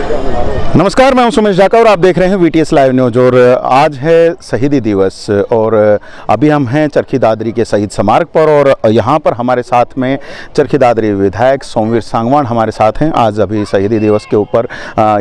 नमस्कार, मैं हूं सुमेश ढाका और आप देख रहे हैं वीटीएस लाइव न्यूज। और आज है शहीदी दिवस और अभी हम हैं चरखी दादरी के शहीद स्मारक पर और यहां पर हमारे साथ में चरखी दादरी विधायक सोमवीर सांगवान हमारे साथ हैं। आज अभी शहीदी दिवस के ऊपर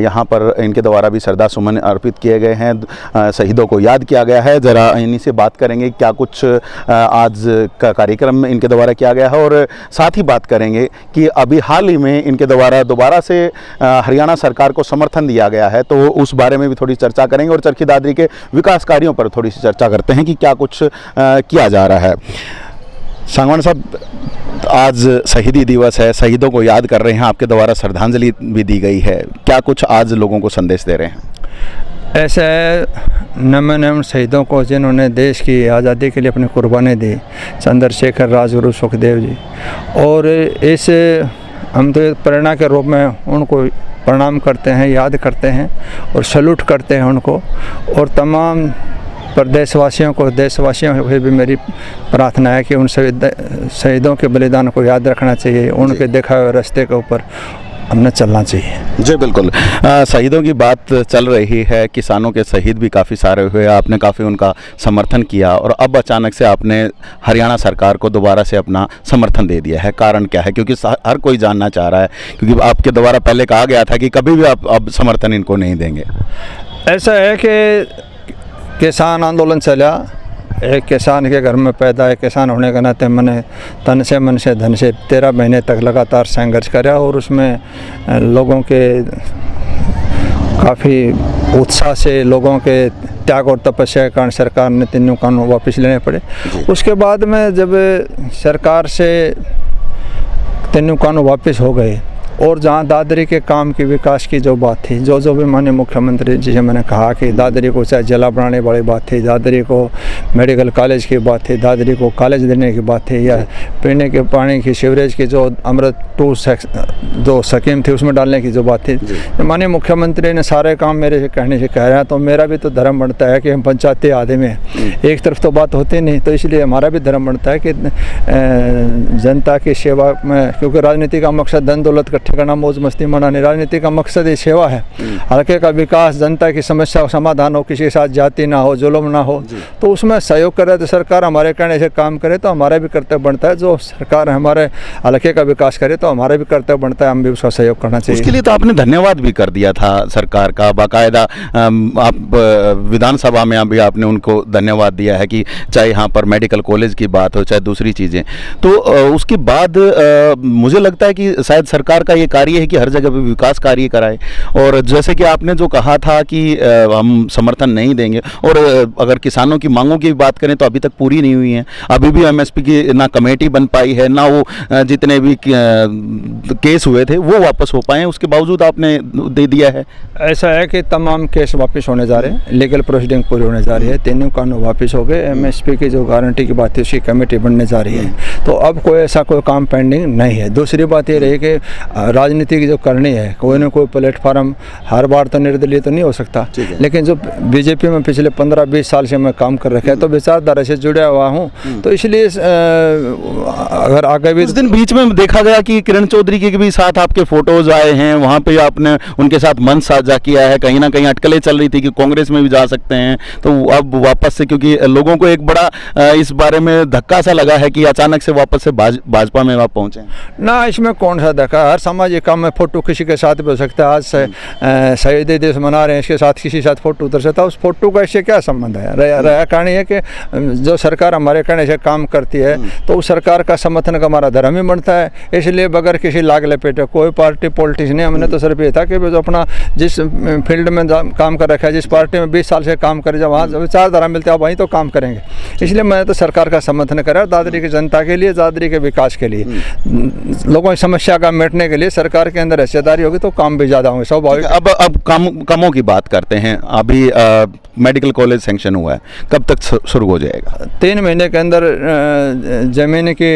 यहां पर इनके द्वारा भी श्रद्धा सुमन अर्पित किए गए हैं, शहीदों को याद किया गया है। ज़रा इन्हीं से बात करेंगे क्या कुछ आज का कार्यक्रम इनके द्वारा किया गया है और साथ ही बात करेंगे कि अभी हाल ही में इनके द्वारा दोबारा से हरियाणा सरकार को समर्थन दिया गया है, तो उस बारे में भी थोड़ी चर्चा करेंगे और चरखी दादरी के विकास कार्यों पर थोड़ी सी चर्चा करते हैं कि क्या कुछ किया जा रहा है। सांगवान साहब, आज शहीदी दिवस है, शहीदों को याद कर रहे हैं, आपके द्वारा श्रद्धांजलि भी दी गई है, क्या कुछ आज लोगों को संदेश दे रहे हैं? ऐसे नमन शहीदों को जिन्होंने देश की आज़ादी के लिए अपनी कुर्बानी दी, चंद्रशेखर, राजगुरु, सुखदेव जी, और इस हम तो प्रेरणा के रूप में उनको प्रणाम करते हैं, याद करते हैं और सैल्यूट करते हैं उनको। और तमाम प्रदेशवासियों को, देशवासियों को भी मेरी प्रार्थना है कि उन शहीदों के बलिदान को याद रखना चाहिए, उनके दिखाए हुए रास्ते के ऊपर हमने चलना चाहिए। जी बिल्कुल, शहीदों की बात चल रही है, किसानों के शहीद भी काफ़ी सारे हुए, आपने काफ़ी उनका समर्थन किया और अब अचानक से आपने हरियाणा सरकार को दोबारा से अपना समर्थन दे दिया है, कारण क्या है? क्योंकि हर कोई जानना चाह रहा है, क्योंकि आपके द्वारा पहले कहा गया था कि कभी भी आप अब समर्थन इनको नहीं देंगे। ऐसा है कि किसान आंदोलन चला, एक किसान के घर में पैदा है, किसान होने के नाते मैंने तन से मन से धन से 13 महीने तक लगातार संघर्ष करा और उसमें लोगों के काफ़ी उत्साह से, लोगों के त्याग और तपस्या के कारण सरकार ने तीनों कानून वापस लेने पड़े। उसके बाद में जब सरकार से तीनों कानून वापस हो गए और जहाँ दादरी के काम की विकास की जो बात थी, जो भी माननीय मुख्यमंत्री जी से मैंने कहा कि दादरी को चाहे जिला बनाने वाली बात थी, दादरी को मेडिकल कॉलेज की बात थी, दादरी को कॉलेज देने की बात थी, या पीने के पानी की सीवरेज की जो अमृत 2 जो स्कीम थी उसमें डालने की जो बात थी, माननीय मुख्यमंत्री ने सारे काम मेरे से कहने से कह रहे हैं, तो मेरा भी तो धर्म बनता है कि हम पंचायती आदमी हैं, एक तरफ तो बात होती नहीं, तो इसलिए हमारा भी धर्म बनता है कि जनता की सेवा में, क्योंकि राजनीति का मकसद धन दौलत करना, मौज मस्ती मनाने, राजनीति का मकसद ही सेवा है। हल्के का विकास, जनता की समस्या का समाधान हो, किसी के साथ जाति ना हो, जुल्म ना हो, तो उसमें सहयोग करे तो सरकार हमारे कहने से काम करे तो हमारा भी कर्तव्य बनता है। जो सरकार हमारे हल्के का विकास करे तो हमारा भी कर्तव्य बनता है, हम भी उसका सहयोग करना चाहिए। उसके लिए तो आपने धन्यवाद भी कर दिया था सरकार का, बाकायदा आप विधानसभा में अभी आपने उनको धन्यवाद दिया है कि चाहे यहाँ पर मेडिकल कॉलेज की बात हो, चाहे दूसरी चीज़ें, तो उसके बाद मुझे लगता है कि शायद सरकार का ये कार्य है कि हर जगह पे विकास कार्य कराए। और जैसे कि आपने जो कहा था कि हम समर्थन नहीं देंगे, और अगर किसानों की मांगों की बात करें तो अभी तक पूरी नहीं हुई हैं, अभी भी एमएसपी की ना कमेटी बन पाई है, ना वो जितने भी केस हुए थे वो वापस हो पाए हैं, उसके बावजूद आपने दे दिया है। ऐसा है कि तमाम केस वापस होने जा रहे हैं, लीगल प्रोसीडिंग पूरी होने जा रही है, तीनों कानून वापस हो गए, एमएसपी की जो गारंटी की बात थी उसकी कमेटी बनने जा रही है, तो अब कोई ऐसा कोई काम पेंडिंग नहीं है। दूसरी बात ये रही कि राजनीति की जो करनी है, कोई ना कोई प्लेटफार्म हर बार तो निर्दलीय तो नहीं हो सकता, लेकिन जो बीजेपी में पिछले 15-20 साल से मैं काम कर रखा है तो विचारधारा से जुड़ा हुआ हूँ, तो इसलिए अगर आगे भी उस दिन बीच में देखा गया कि किरण चौधरी के भी साथ आपके फोटोज आए हैं, वहाँ पे आपने उनके साथ मंच साझा किया है, कहीं ना कहीं अटकलें चल रही थी कि कांग्रेस में भी जा सकते हैं, तो अब वापस से, क्योंकि लोगों को एक बड़ा इस बारे में धक्का सा लगा है कि अचानक से वापस से भाजपा में आप पहुँचे ना, इसमें कौन सा धक्का? हर सामाजिक काम में फोटो किसी के साथ भी हो सकता है। आज से शहीदी दिवस मना रहे हैं, इसके साथ किसी के साथ फोटो उतर सकता है, उस फोटो का इससे क्या संबंध है? रहा कहानी है कि जो सरकार हमारे कहने से काम करती है तो उस सरकार का समर्थन का हमारा धर्म ही बनता है, इसलिए बगैर किसी लाग लपेटे कोई पार्टी पॉलिटिक्स नहीं, हमने तो सिर्फ ये था कि जो अपना जिस फील्ड में काम कर रखा है, जिस पार्टी में 20 साल से काम करे, जब वहाँ विचारधारा मिलती है वहीं तो काम करेंगे, इसलिए मैं तो सरकार का समर्थन करा, दादरी की जनता के लिए, दादरी के विकास के लिए, लोगों की समस्या का मिटने के लिए सरकार के अंदर हिस्सेदारी होगी तो काम भी ज़्यादा होंगे, स्वाभाविक। अब कामों की बात करते हैं, अभी मेडिकल कॉलेज सैंक्शन हुआ है, कब तक शुरू हो जाएगा? 3 महीने के अंदर ज़मीन की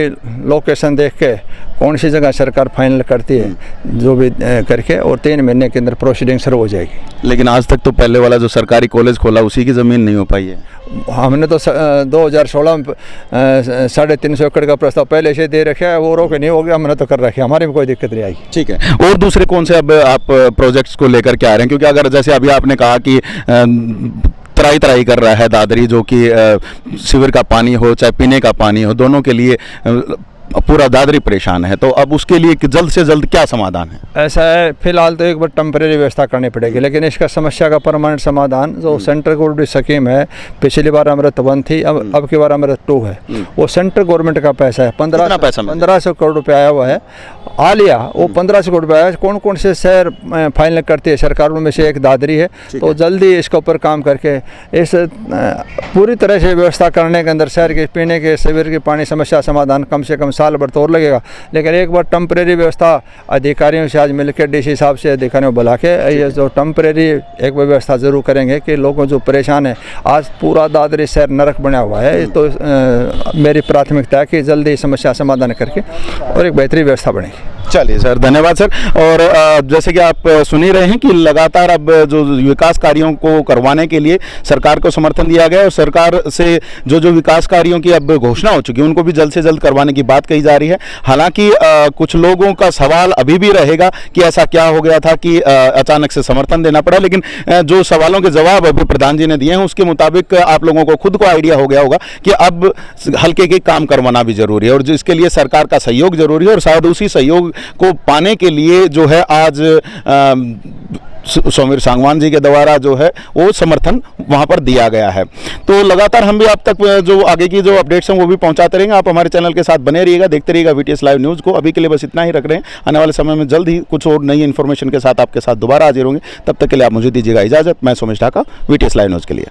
लोकेशन देख के कौन सी जगह सरकार फाइनल करती है जो भी करके, और 3 महीने के अंदर प्रोसीडिंग शुरू हो जाएगी। लेकिन आज तक तो पहले वाला जो सरकारी कॉलेज खोला उसी की ज़मीन नहीं हो पाई है। हमने तो 2016 में 350 एकड़ का प्रस्ताव पहले से दे रखा है, वो रोके नहीं हो गया, हमने तो कर रखा है, हमारे में कोई दिक्कत नहीं आएगी। ठीक है, और दूसरे कौन से अब आप प्रोजेक्ट्स को लेकर के आ रहे हैं? क्योंकि अगर जैसे अभी आपने कहा कि तराई तराई कर रहा है दादरी, जो कि सीवर का पानी हो चाहे पीने का पानी हो, दोनों के लिए पूरा दादरी परेशान है, तो अब उसके लिए जल्द से जल्द क्या समाधान है? ऐसा है, फिलहाल तो एक बार टेम्परेरी व्यवस्था करनी पड़ेगी, लेकिन इसका समस्या का परमानेंट समाधान जो सेंट्रल गवर्नमेंट स्कीम है, पिछली बार अमृत 1 थी, अब की बार अमृत 2 है, वो सेंट्रल गवर्नमेंट का पैसा है। 1500 करोड़ रुपये आया हुआ है, आ लिया वो 1500 करोड़ रुपये आया। कौन कौन से शहर फाइनल करती है सरकार, उनमें से एक दादरी है, तो जल्दी इसके ऊपर काम करके इस पूरी तरह से व्यवस्था करने के अंदर शहर के पीने के सीवर की पानी समस्या समाधान कम से कम साल भर तो और लगेगा। लेकिन एक बार टेम्परेरी व्यवस्था अधिकारियों से आज मिलकर डीसी साहब से अधिकारियों बुला के ये जो टेम्परेरी एक व्यवस्था जरूर करेंगे कि लोगों जो परेशान है, आज पूरा दादरी शहर नरक बना हुआ है, तो मेरी प्राथमिकता है कि जल्दी समस्या समाधान करके और एक बेहतरीन व्यवस्था बनेगी। चलिए सर, धन्यवाद सर। और जैसे कि आप सुन ही रहे हैं कि लगातार अब जो विकास कार्यों को करवाने के लिए सरकार को समर्थन दिया गया, और सरकार से जो विकास कार्यों की अब घोषणा हो चुकी है उनको भी जल्द से जल्द करवाने की बात कही जा रही है। हालांकि कुछ लोगों का सवाल अभी भी रहेगा कि ऐसा क्या हो गया था कि अचानक से समर्थन देना पड़ा, लेकिन जो सवालों के जवाब अभी प्रधान जी ने दिए हैं उसके मुताबिक आप लोगों को खुद को आइडिया हो गया होगा कि अब हल्के के काम करवाना भी जरूरी है, और जिसके लिए सरकार का सहयोग जरूरी है। और शायद उसी सहयोग को पाने के लिए जो है आज सोमवीर सांगवान जी के द्वारा जो है वो समर्थन वहां पर दिया गया है। तो लगातार हम भी आप तक जो आगे की जो अपडेट्स हैं वो भी पहुंचाते रहेंगे। आप हमारे चैनल के साथ बने रहिएगा, देखते रहिएगा वीटीएस लाइव न्यूज़ को। अभी के लिए बस इतना ही रख रहे हैं, आने वाले समय में जल्द ही कुछ और नई इन्फॉर्मेशन के साथ आपके साथ दोबारा हाजिर होंगे। तब तक के लिए आप मुझे दीजिएगा इजाजत। मैं Somesh Dhaka, VTS live news के लिए।